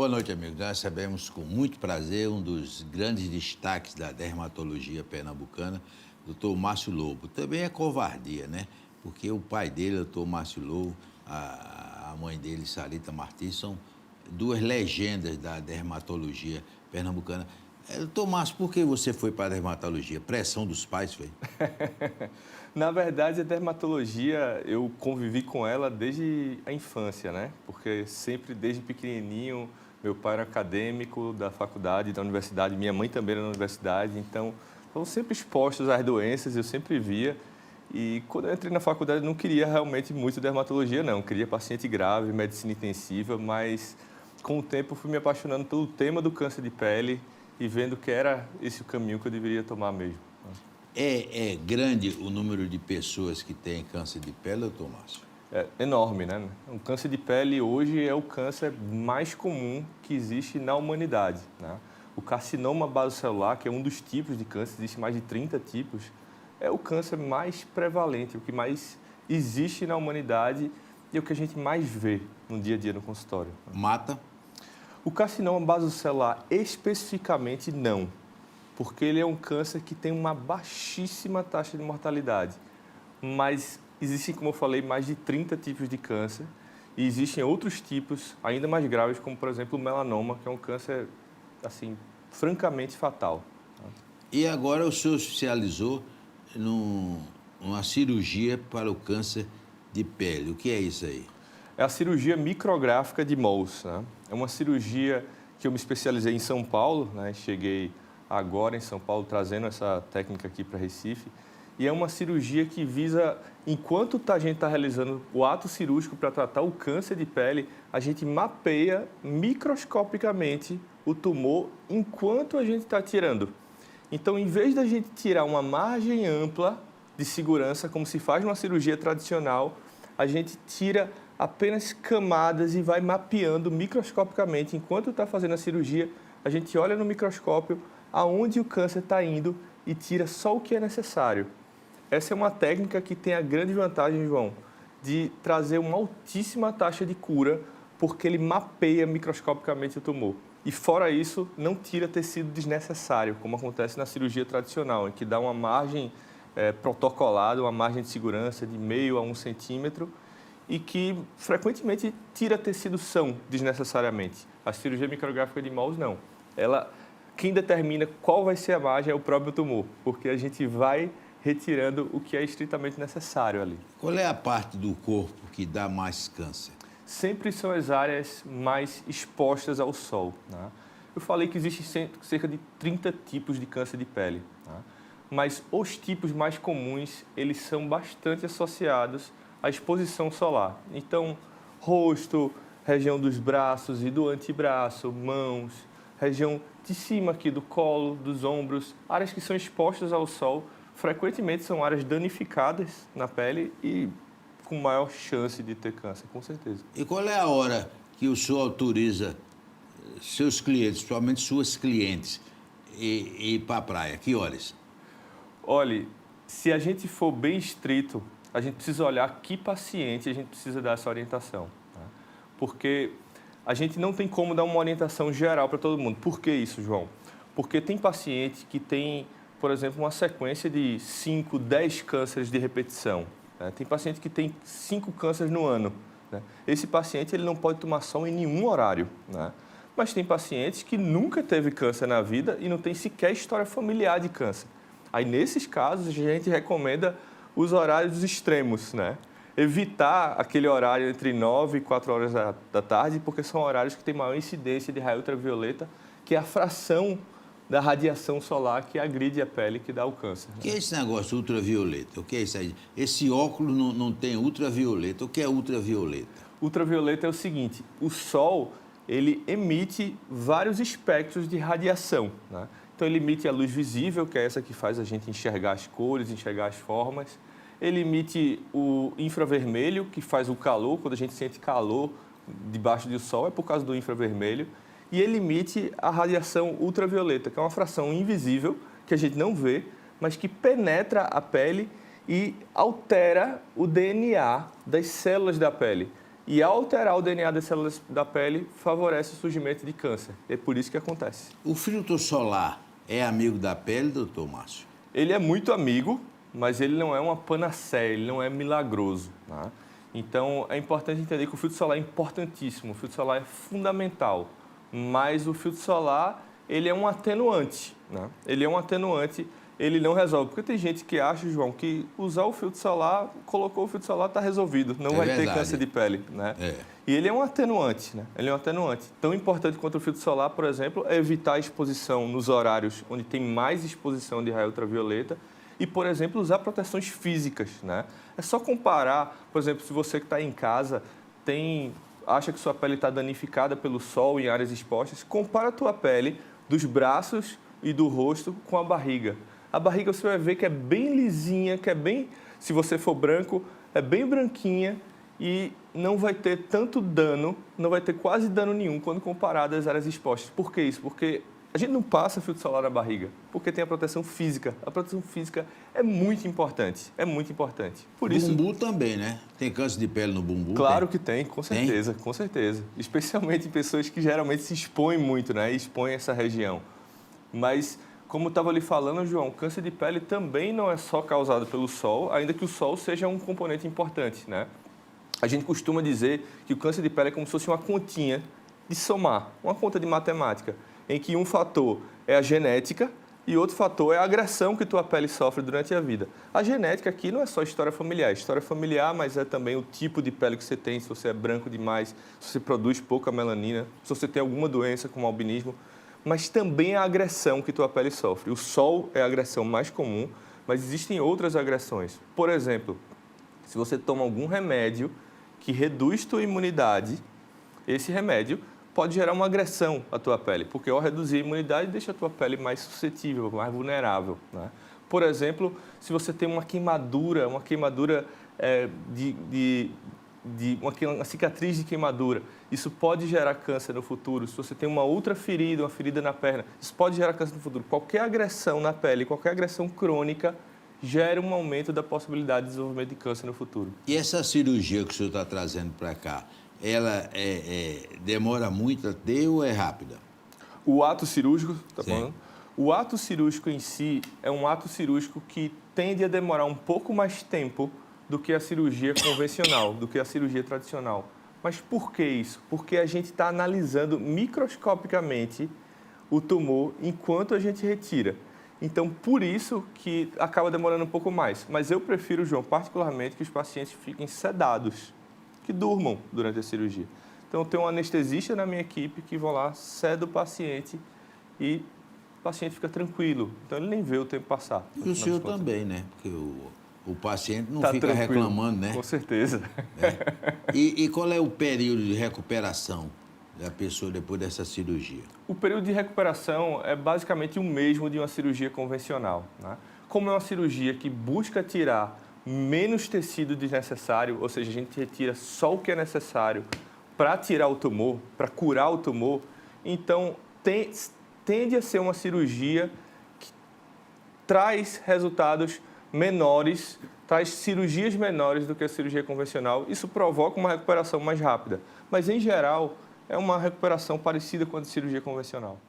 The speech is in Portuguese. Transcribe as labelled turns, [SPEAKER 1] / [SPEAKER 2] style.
[SPEAKER 1] Boa noite, amigo. Nós recebemos com muito prazer um dos grandes destaques da dermatologia pernambucana, doutor Márcio Lobo. Também é covardia, né? Porque o pai dele, doutor Márcio Lobo, a mãe dele, Sarita Martins, são duas legendas da dermatologia pernambucana. Doutor Márcio, por que você foi para a dermatologia? Pressão dos pais, foi?
[SPEAKER 2] Na verdade, a dermatologia, eu convivi com ela desde a infância, né? Porque sempre, desde pequenininho, meu pai era acadêmico da faculdade, da universidade, minha mãe também era na universidade, então, estavam sempre expostos às doenças, eu sempre via. E quando eu entrei na faculdade, eu não queria realmente muito dermatologia, não. Eu queria paciente grave, medicina intensiva, mas com o tempo eu fui me apaixonando pelo tema do câncer de pele e vendo que era esse o caminho que eu deveria tomar mesmo.
[SPEAKER 1] É grande o número de pessoas que têm câncer de pele, doutor Márcio?
[SPEAKER 2] É enorme, né? O câncer de pele hoje é o câncer mais comum que existe na humanidade, né? O carcinoma basocelular, que é um dos tipos de câncer, existe mais de 30 tipos, é o câncer mais prevalente, o que mais existe na humanidade e o que a gente mais vê no dia a dia no consultório.
[SPEAKER 1] Mata?
[SPEAKER 2] O carcinoma basocelular especificamente não, porque ele é um câncer que tem uma baixíssima taxa de mortalidade. Mas existem, como eu falei, mais de 30 tipos de câncer e existem outros tipos ainda mais graves, como, por exemplo, o melanoma, que é um câncer, assim, francamente fatal.
[SPEAKER 1] E agora o senhor especializou numa cirurgia para o câncer de pele. O que é isso aí?
[SPEAKER 2] É a cirurgia micrográfica de Mohs, né? É uma cirurgia que eu me especializei em São Paulo, né? Cheguei agora em São Paulo trazendo essa técnica aqui para Recife. E é uma cirurgia que visa, enquanto a gente está realizando o ato cirúrgico para tratar o câncer de pele, a gente mapeia microscopicamente o tumor enquanto a gente está tirando. Então, em vez da gente tirar uma margem ampla de segurança, como se faz numa cirurgia tradicional, a gente tira apenas camadas e vai mapeando microscopicamente. Enquanto está fazendo a cirurgia, a gente olha no microscópio aonde o câncer está indo e tira só o que é necessário. Essa é uma técnica que tem a grande vantagem, João, de trazer uma altíssima taxa de cura, porque ele mapeia microscopicamente o tumor. E fora isso, não tira tecido desnecessário, como acontece na cirurgia tradicional, em que dá uma margem protocolada, uma margem de segurança de 0,5 a 1 centímetro, e que frequentemente tira tecido são desnecessariamente. A cirurgia micrográfica de Mohs não. Quem determina qual vai ser a margem é o próprio tumor, porque a gente vai retirando o que é estritamente necessário ali.
[SPEAKER 1] Qual é a parte do corpo que dá mais câncer?
[SPEAKER 2] Sempre são as áreas mais expostas ao sol, né? Eu falei que existem cerca de 30 tipos de câncer de pele, né? Mas os tipos mais comuns, eles são bastante associados à exposição solar. Então, rosto, região dos braços e do antebraço, mãos, região de cima aqui do colo, dos ombros, áreas que são expostas ao sol, frequentemente são áreas danificadas na pele e com maior chance de ter câncer, com certeza.
[SPEAKER 1] E qual é a hora que o senhor autoriza seus clientes, principalmente suas clientes, ir para a praia? Que horas?
[SPEAKER 2] Olha, se a gente for bem estrito, a gente precisa olhar que paciente a gente precisa dar essa orientação, né? Porque a gente não tem como dar uma orientação geral para todo mundo. Por que isso, João? Porque tem paciente que tem, por exemplo, uma sequência de 5, 10 cânceres de repetição, né? Tem paciente que tem 5 cânceres no ano, né? Esse paciente ele não pode tomar sol em nenhum horário, né? Mas tem pacientes que nunca teve câncer na vida e não tem sequer história familiar de câncer. Aí, nesses casos, a gente recomenda os horários extremos, né? Evitar aquele horário entre 9 e 4 horas da tarde, porque são horários que têm maior incidência de raio ultravioleta, que é a fração da radiação solar que agride a pele, que dá o câncer, né?
[SPEAKER 1] O que é esse negócio ultravioleta? O que é isso aí? Esse óculos não tem ultravioleta. O que é ultravioleta?
[SPEAKER 2] Ultravioleta é o seguinte, o Sol, ele emite vários espectros de radiação, né? Então, ele emite a luz visível, que é essa que faz a gente enxergar as cores, enxergar as formas. Ele emite o infravermelho, que faz o calor, quando a gente sente calor debaixo do sol, é por causa do infravermelho. E ele emite a radiação ultravioleta, que é uma fração invisível, que a gente não vê, mas que penetra a pele e altera o DNA das células da pele. e ao alterar o DNA das células da pele, favorece o surgimento de câncer. É por isso que acontece.
[SPEAKER 1] O filtro solar é amigo da pele, doutor Márcio?
[SPEAKER 2] Ele é muito amigo, mas ele não é uma panaceia, ele não é milagroso, né? Então, é importante entender que o filtro solar é importantíssimo, o filtro solar é fundamental, mas o filtro solar, ele é um atenuante, né? Ele é um atenuante, ele não resolve. Porque tem gente que acha, João, que usar o filtro solar, colocou o filtro solar, está resolvido, não vai ter câncer de pele, né? E ele é um atenuante, né? Ele é um atenuante. Tão importante quanto o filtro solar, por exemplo, é evitar a exposição nos horários onde tem mais exposição de raio ultravioleta e, por exemplo, usar proteções físicas, né? É só comparar, por exemplo, se você que está em casa acha que sua pele está danificada pelo sol em áreas expostas, compara a tua pele dos braços e do rosto com a barriga. A barriga você vai ver que é bem lisinha, que é bem, se você for branco, é bem branquinha e não vai ter tanto dano, não vai ter quase dano nenhum quando comparado às áreas expostas. Por que isso? Porque a gente não passa filtro solar na barriga, porque tem a proteção física. A proteção física é muito importante, é muito importante. Por isso,
[SPEAKER 1] bumbum também, né? Tem câncer de pele no bumbum?
[SPEAKER 2] Claro que tem, com certeza, com certeza. Especialmente em pessoas que geralmente se expõem muito, né? E expõem essa região. Mas, como eu estava lhe falando, João, câncer de pele também não é só causado pelo sol, ainda que o sol seja um componente importante, né? A gente costuma dizer que o câncer de pele é como se fosse uma continha de somar, uma conta de matemática, em que um fator é a genética e outro fator é a agressão que tua pele sofre durante a vida. A genética aqui não é só história familiar, mas é também o tipo de pele que você tem, se você é branco demais, se você produz pouca melanina, se você tem alguma doença como albinismo, mas também a agressão que tua pele sofre. O sol é a agressão mais comum, mas existem outras agressões. Por exemplo, se você toma algum remédio que reduz tua imunidade, esse remédio pode gerar uma agressão à tua pele, porque ao reduzir a imunidade, deixa a tua pele mais suscetível, mais vulnerável, né? Por exemplo, se você tem uma queimadura uma cicatriz de queimadura, isso pode gerar câncer no futuro. Se você tem uma outra ferida, uma ferida na perna, isso pode gerar câncer no futuro. Qualquer agressão na pele, qualquer agressão crônica, gera um aumento da possibilidade de desenvolvimento de câncer no futuro.
[SPEAKER 1] E essa cirurgia que o senhor está trazendo para cá, ela demora muito a ter ou é rápida?
[SPEAKER 2] O ato cirúrgico, tá falando? O ato cirúrgico em si é um ato cirúrgico que tende a demorar um pouco mais tempo do que a cirurgia convencional, do que a cirurgia tradicional. Mas por que isso? Porque a gente está analisando microscopicamente o tumor enquanto a gente retira. Então, por isso que acaba demorando um pouco mais. Mas eu prefiro, João, particularmente, que os pacientes fiquem sedados, que durmam durante a cirurgia. Então, eu tenho um anestesista na minha equipe que vão lá, ceda o paciente e o paciente fica tranquilo. Então, ele nem vê o tempo passar.
[SPEAKER 1] E o senhor também, né? Porque o paciente não
[SPEAKER 2] tá
[SPEAKER 1] fica
[SPEAKER 2] tranquilo,
[SPEAKER 1] reclamando, né?
[SPEAKER 2] Com certeza.
[SPEAKER 1] E qual é o período de recuperação da pessoa depois dessa cirurgia?
[SPEAKER 2] O período de recuperação é basicamente o mesmo de uma cirurgia convencional, né? Como é uma cirurgia que busca tirar menos tecido desnecessário, ou seja, a gente retira só o que é necessário para tirar o tumor, para curar o tumor, então tende a ser uma cirurgia que traz resultados menores, traz cirurgias menores do que a cirurgia convencional. Isso provoca uma recuperação mais rápida, mas em geral é uma recuperação parecida com a de cirurgia convencional.